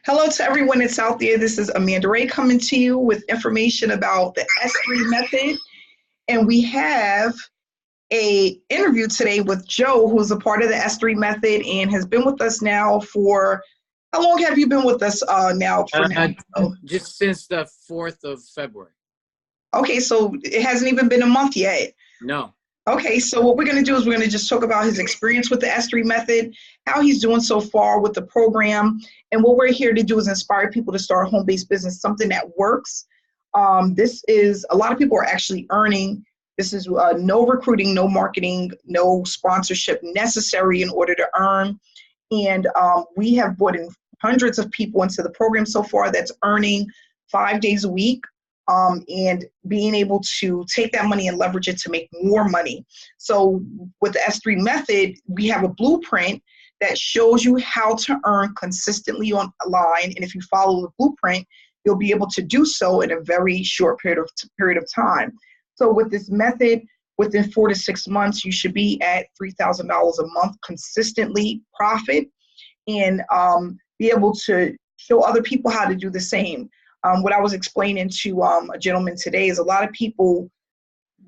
Hello to everyone that's out there. This is Amanda Ray coming to you with information about the S3 method. And we have a interview today with Joe, who's a part of the S3 method and has been with us now for, how long have you been with us now? Just since the 4th of February. Okay, so it hasn't even been a month yet. No. Okay, so what we're going to do is we're going to just talk about his experience with the S3 method, how he's doing so far with the program, and what we're here to do is inspire people to start a home-based business, something that works. This is, a lot of people are actually earning. This is no recruiting, no marketing, no sponsorship necessary in order to earn. And we have brought in hundreds of people into the program so far that's earning 5 days a week. And being able to take that money and leverage it to make more money. So with the S3 method, we have a blueprint that shows you how to earn consistently online. And if you follow the blueprint, you'll be able to do so in a very short period of time. So with this method, within 4 to 6 months, you should be at $3,000 a month consistently profit, and be able to show other people how to do the same. What I was explaining to a gentleman today is a lot of people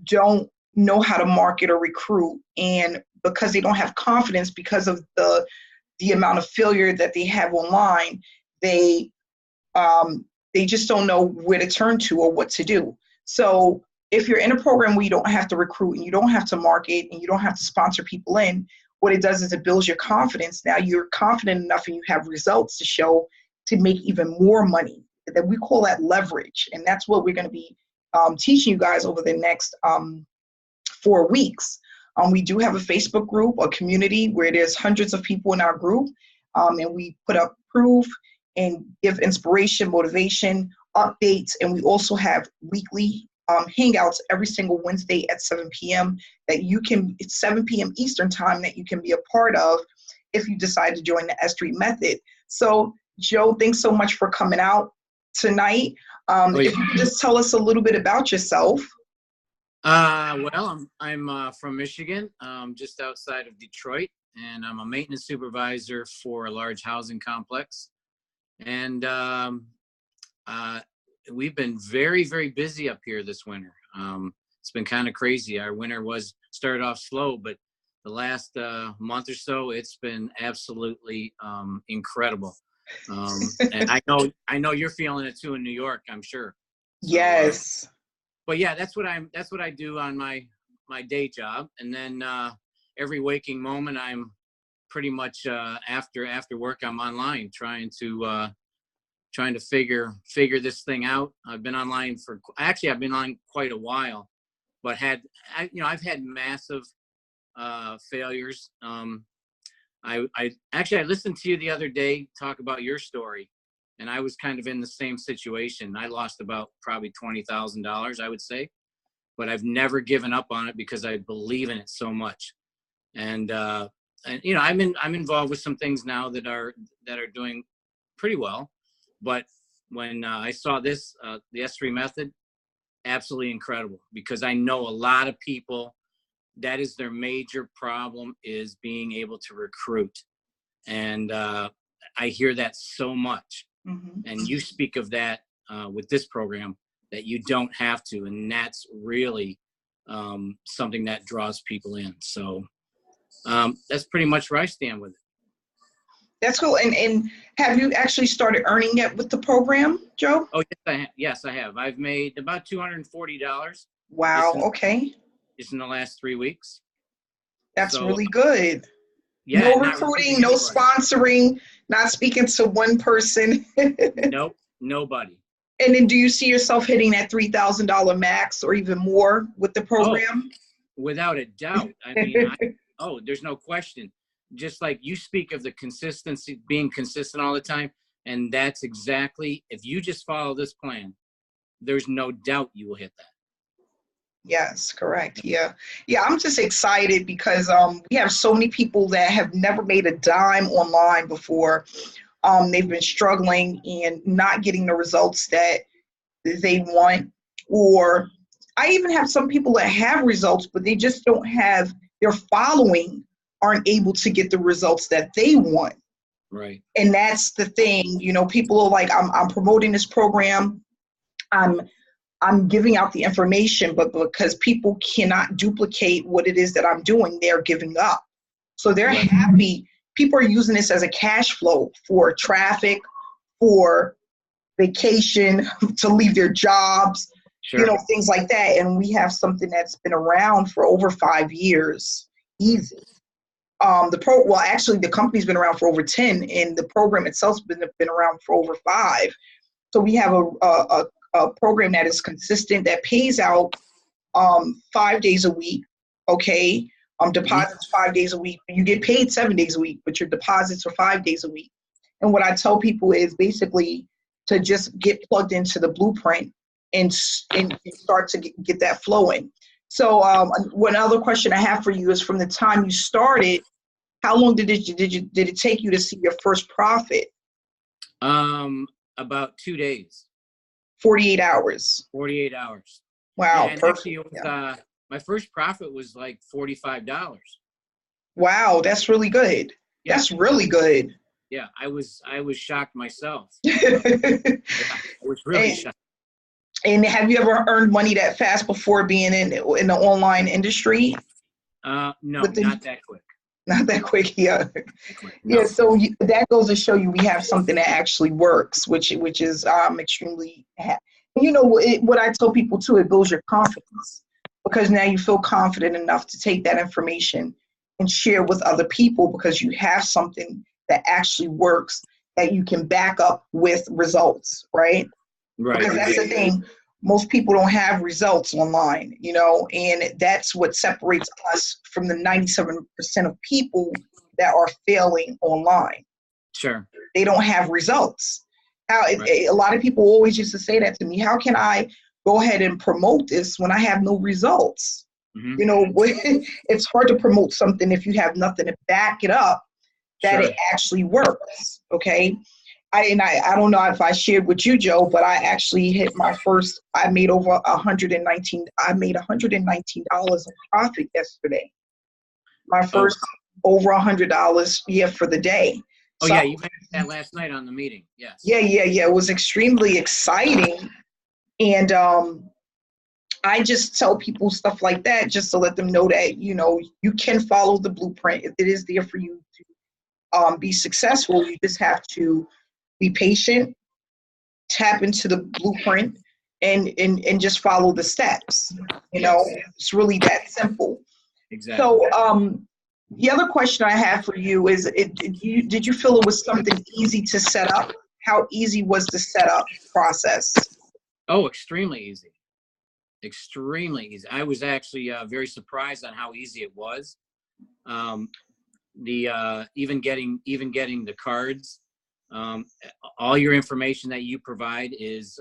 don't know how to market or recruit, and because they don't have confidence because of the amount of failure that they have online, they just don't know where to turn to or what to do. So if you're in a program where you don't have to recruit and you don't have to market and you don't have to sponsor people in, what it does is it builds your confidence. Now you're confident enough and you have results to show to make even more money. That we call that leverage, and that's what we're going to be teaching you guys over the next 4 weeks. We do have a Facebook group, a community where there's hundreds of people in our group, and we put up proof and give inspiration, motivation, updates, and we also have weekly hangouts every single Wednesday at 7 p.m. that you can, it's 7 p.m. Eastern time, that you can be a part of if you decide to join the S3 method. So Joe, thanks so much for coming out tonight. If you could just tell us a little bit about yourself. Well, I'm from Michigan, just outside of Detroit, and I'm a maintenance supervisor for a large housing complex. And we've been very, very busy up here this winter. It's been kind of crazy. Our winter started off slow, but the last month or so, it's been absolutely incredible. And I know you're feeling it too in New York, I'm sure. So, yes. But yeah, that's what I do on my day job. And then every waking moment, I'm pretty much after work, I'm online trying to figure this thing out. I've been online I've been on quite a while, but I've had massive failures. I listened to you the other day talk about your story, and I was kind of in the same situation. I lost about probably $20,000, I would say, but I've never given up on it because I believe in it so much. And I'm involved with some things now that are doing pretty well. But when I saw this, the S3 method, absolutely incredible, because I know a lot of people, that is their major problem, is being able to recruit. And I hear that so much. Mm-hmm. And you speak of that with this program, that you don't have to. And that's really something that draws people in. So that's pretty much where I stand with it. That's cool. And have you actually started earning yet with the program, Joe? Oh, yes, I have. I've made about $240. Wow. Okay. Just in the last 3 weeks. That's really good. Yeah, no recruiting, no sponsoring, not speaking to one person. Nope, nobody. And then do you see yourself hitting that $3,000 max or even more with the program? Oh, without a doubt. I mean, there's no question. Just like you speak of the consistency, being consistent all the time, and that's exactly, if you just follow this plan, there's no doubt you will hit that. Yes, correct. Yeah. I'm just excited because we have so many people that have never made a dime online before. They've been struggling and not getting the results that they want. Or I even have some people that have results, but they just don't have, their following aren't able to get the results that they want. Right. And that's the thing, you know, people are like, I'm promoting this program. I'm giving out the information, but because people cannot duplicate what it is that I'm doing, they're giving up. So they're Right. happy. People are using this as a cash flow for traffic, for vacation, to leave their jobs, Sure. you know, things like that. And we have something that's been around for over 5 years, easy. Actually, the company's been around for over 10, and the program itself's been around for over 5. So we have a program that is consistent, that pays out 5 days a week, okay? Deposits 5 days a week. You get paid 7 days a week, but your deposits are 5 days a week. And what I tell people is basically to just get plugged into the blueprint and start to get that flowing. So one other question I have for you is, from the time you started, how long did it take you to see your first profit? About 2 days. 48 hours. 48 hours. Wow. Yeah, and perfect. actually, it was, my first profit was like $45. Wow, that's really good. Yeah. That's really good. Yeah, I was shocked myself. Yeah, I was really shocked. And have you ever earned money that fast before being in the online industry? No, not that quick. Not that quick, yeah. No. Yeah, so that goes to show you we have something that actually works, which is extremely happy. You know, what I tell people too, it builds your confidence, because now you feel confident enough to take that information and share with other people, because you have something that actually works, that you can back up with results, right? Right. Because that's the thing. Most people don't have results online, you know, and that's what separates us from the 97% of people that are failing online. Sure. They don't have results. A lot of people always used to say that to me. How can I go ahead and promote this when I have no results? Mm-hmm. You know, it's hard to promote something if you have nothing to back it up that Sure. it actually works. Okay. I don't know if I shared with you, Joe, but I actually hit my first. I made over $119 in profit yesterday. My first over $100 for the day. Oh, so, yeah, you mentioned that last night on the meeting. Yes. Yeah. It was extremely exciting, and I just tell people stuff like that just to let them know that, you know, you can follow the blueprint. If it is there for you to be successful, you just have to be patient, tap into the blueprint, and just follow the steps. You know, it's really that simple. Exactly. So the other question I have for you is, did you feel it was something easy to set up? How easy was the setup process? Oh, extremely easy. Extremely easy. I was actually very surprised on how easy it was. Even getting the cards. All your information that you provide is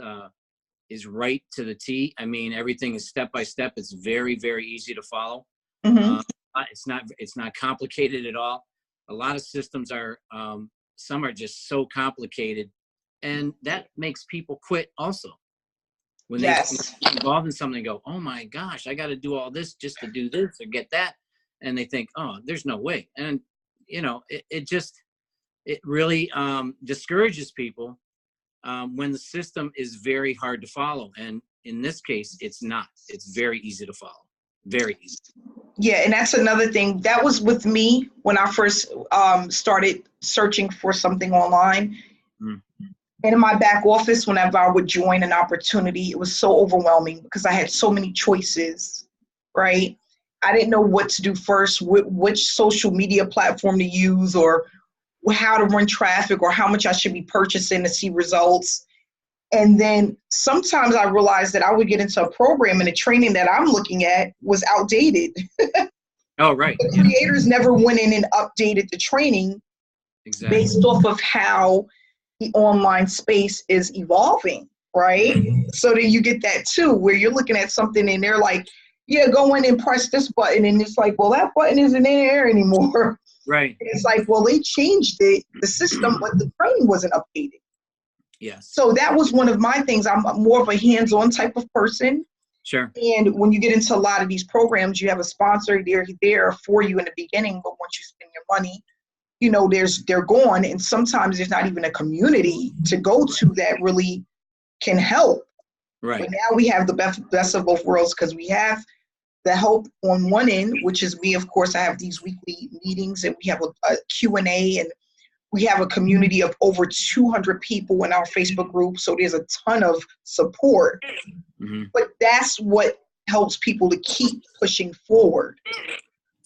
right to the T. I mean, everything is step by step. It's very, very easy to follow. Mm-hmm. It's not complicated at all. A lot of systems are, some are just so complicated, and that makes people quit also. When they get involved in something, they go, oh my gosh, I got to do all this just to do this or get that. And they think, oh, there's no way. And, you know, it really discourages people when the system is very hard to follow. And in this case, it's not. It's very easy to follow. Very easy. Yeah, and that's another thing. That was with me when I first started searching for something online. Mm. And in my back office, whenever I would join an opportunity, it was so overwhelming because I had so many choices, right? I didn't know what to do first, which social media platform to use, or how to run traffic, or how much I should be purchasing to see results. And then sometimes I realized that I would get into a program and the training that I'm looking at was outdated. Oh, right. The creators never went in and updated the training based off of how the online space is evolving, right? So then you get that too, where you're looking at something and they're like, yeah, go in and press this button. And it's like, well, that button isn't in there anymore. Right. It's like, well, they changed the system, but the training wasn't updated. Yes. So that was one of my things. I'm more of a hands-on type of person. Sure. And when you get into a lot of these programs, you have a sponsor there for you in the beginning, but once you spend your money, they're gone, and sometimes there's not even a community to go to that really can help. Right. But now we have the best of both worlds, because we have the help on one end, which is me. Of course, I have these weekly meetings, and we have a Q&A, and we have a community of over 200 people in our Facebook group. So there's a ton of support. Mm-hmm. But that's what helps people to keep pushing forward.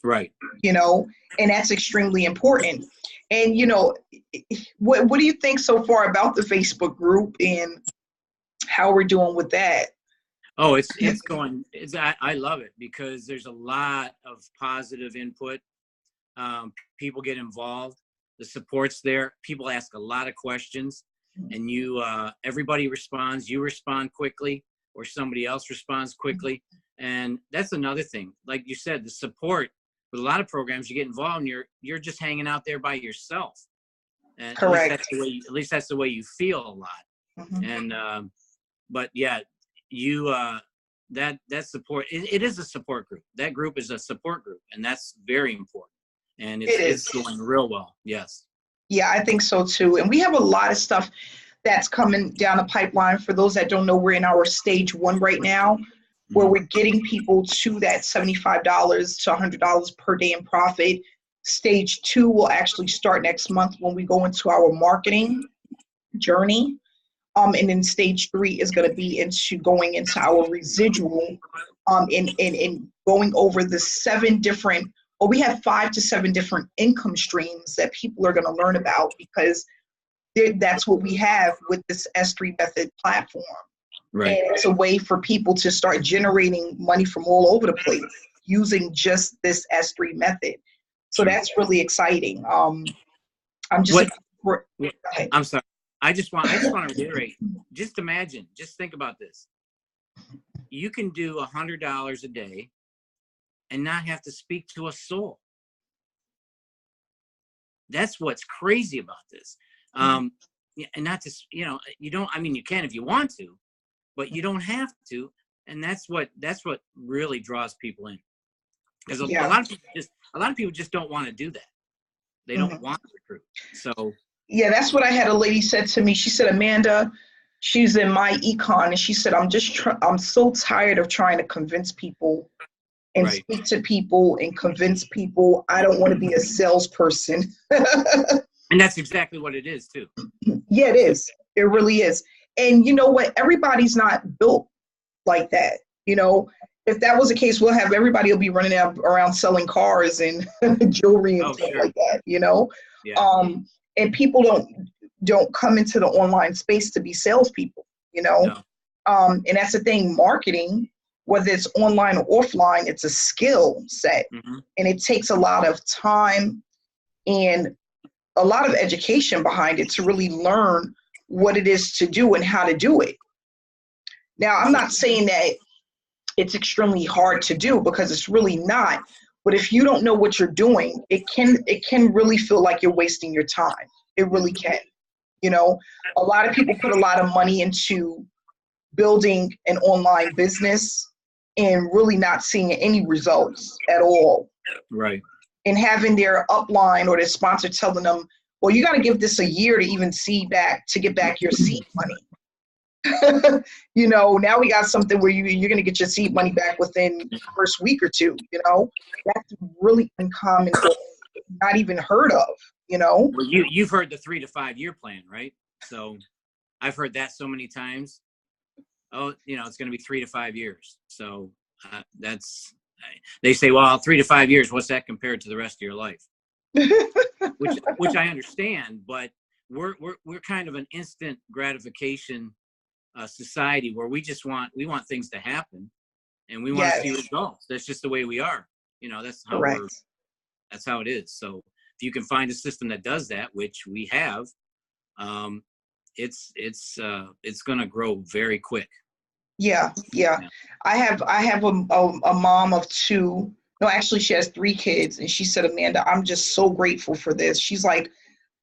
Right. And that's extremely important. And, what do you think so far about the Facebook group and how we're doing with that? Oh, it's going, I love it, because there's a lot of positive input. People get involved. The support's there. People ask a lot of questions, and everybody responds. You respond quickly, or somebody else responds quickly. And that's another thing. Like you said, the support with a lot of programs, you get involved and you're just hanging out there by yourself. And correct. At least that's the way you feel a lot. Mm-hmm. And, but yeah, that support, it is a support group. That group is a support group, and that's very important. And it's going real well. Yes. Yeah, I think so too. And we have a lot of stuff that's coming down the pipeline. For those that don't know, we're in our stage 1 right now, where we're getting people to that $75 to $100 per day in profit. Stage 2 will actually start next month when we go into our marketing journey. And then stage 3 is going to be going into our residual, and going over the 7 different, or we have 5 to 7 different income streams that people are going to learn about, because that's what we have with this S3 method platform. Right. And it's a way for people to start generating money from all over the place using just this S3 method. So that's really exciting. I'm just. I'm sorry. I just want to reiterate. Just imagine. Just think about this. You can do $100 a day and not have to speak to a soul. That's what's crazy about this. And not to, you don't. I mean, you can if you want to, but you don't have to. And that's what really draws people in, because a lot of people just don't want to do that. They don't want to recruit. So. Yeah, that's what I had a lady said to me. She said, Amanda, she's in my econ, and she said, I'm so tired of trying to convince people and speak to people and convince people. I don't want to be a salesperson. And that's exactly what it is too. Yeah, it is. It really is. And you know what? Everybody's not built like that. If that was the case, everybody will be running around selling cars and jewelry and stuff like that, Yeah. And people don't come into the online space to be salespeople, No. And that's the thing. Marketing, whether it's online or offline, it's a skill set, and it takes a lot of time and a lot of education behind it to really learn what it is to do and how to do it. Now, I'm not saying that it's extremely hard to do, because it's really not. But if you don't know what you're doing, it can really feel like you're wasting your time. It really can. A lot of people put a lot of money into building an online business and really not seeing any results at all. Right. And having their upline or their sponsor telling them, well, you got to give this a year to even get back your seed money. Now we got something where you're going to get your seed money back within the first week or two. That's really uncommon, not even heard of. Well, you've heard the 3 to 5 year plan, right? So I've heard that so many times. Oh, it's going to be 3 to 5 years. So they say, well, 3 to 5 years, what's that compared to the rest of your life? which I understand, but we're kind of an instant gratification society, where we want things to happen, and we want to see results. That's just the way we are. That's how that's how it is. So if you can find a system that does that, which we have, it's going to grow very quick. Yeah. I have a mom of 2. No, actually, she has 3 kids, and she said, Amanda, I'm just so grateful for this. She's like,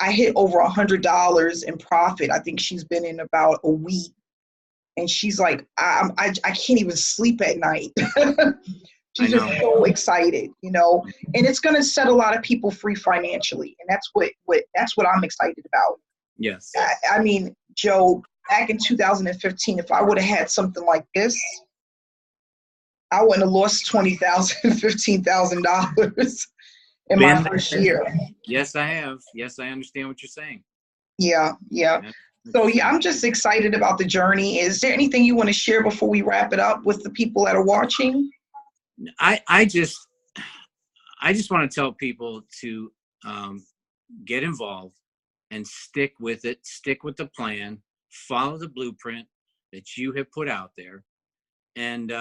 I hit over $100 in profit. I think she's been in about a week. And she's like, I can't even sleep at night She's just so excited, you know, and it's going to set a lot of people free financially. And that's what I'm excited about. Yes. I mean, Joe, back in 2015, if I would have had something like this, I wouldn't have lost $20,000, $15,000 in my first year. Yes, I have. Yes, I understand what you're saying. Yeah. So yeah, I'm just excited about the journey. Is there anything you want to share before we wrap it up with the people that are watching? I just want to tell people to get involved and stick with it, stick with the plan, follow the blueprint that you have put out there, and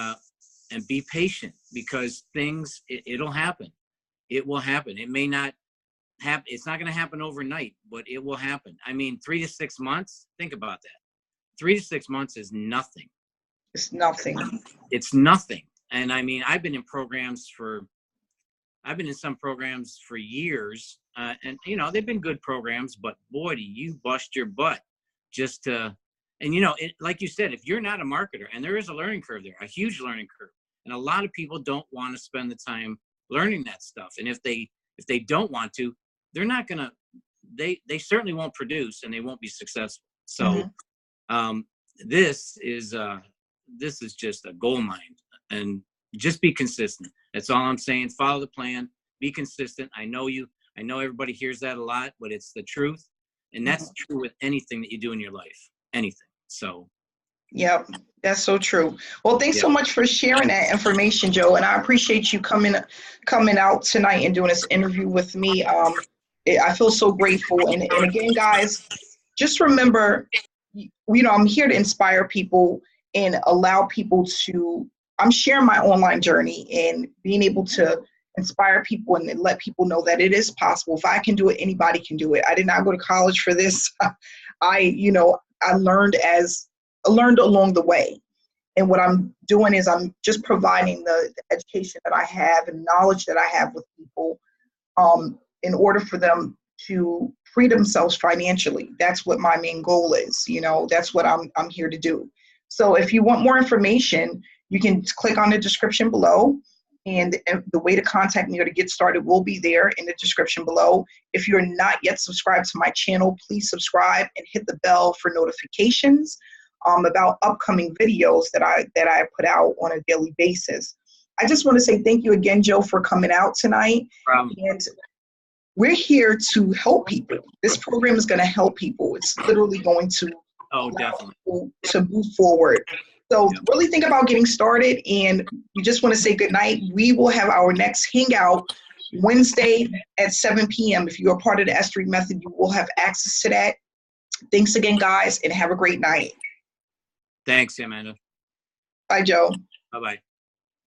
be patient, because things, it'll happen. It will happen. It may not happen. It's not going to happen overnight, but it will happen. I mean, 3 to 6 months, think about that. 3 to 6 months is nothing. It's nothing. It's nothing. And I mean, I've been in some programs for years, and you know, they've been good programs, but boy, do you bust your butt just to, and you know, like you said, if you're not a marketer, and there is a learning curve there, a huge learning curve, and a lot of people don't want to spend the time learning that stuff. And if they don't want to, they're not gonna, they certainly won't produce, and they won't be successful. So this is just a gold mine, and just be consistent. That's all I'm saying. Follow the plan, be consistent. I know everybody hears that a lot, but it's the truth. And that's true with anything that you do in your life, anything. So. Yep, that's so true. Well, thanks so much for sharing that information, Joe. And I appreciate you coming out tonight and doing this interview with me. I feel so grateful. And again, guys, just remember, you know, I'm here to inspire people and allow people to, I'm sharing my online journey and being able to inspire people and let people know that it is possible. If I can do it, anybody can do it. I did not go to college for this. I learned along the way. And what I'm doing is I'm just providing the education that I have and knowledge that I have with people in order for them to free themselves financially. That's what my main goal is. You know, that's what I'm here to do. So if you want more information, you can click on the description below, and the way to contact me or to get started will be there in the description below. If you're not yet subscribed to my channel, please subscribe and hit the bell for notifications about upcoming videos that I put out on a daily basis. I just want to say thank you again, Joe, for coming out tonight. And we're here to help people. This program is going to help people. It's literally going to definitely to move forward. So really think about getting started, and we just want to say good night. We will have our next hangout Wednesday at 7 p.m. If you're a part of the S3 method, you will have access to that. Thanks again, guys, and have a great night. Thanks, Amanda. Bye, Joe. Bye-bye.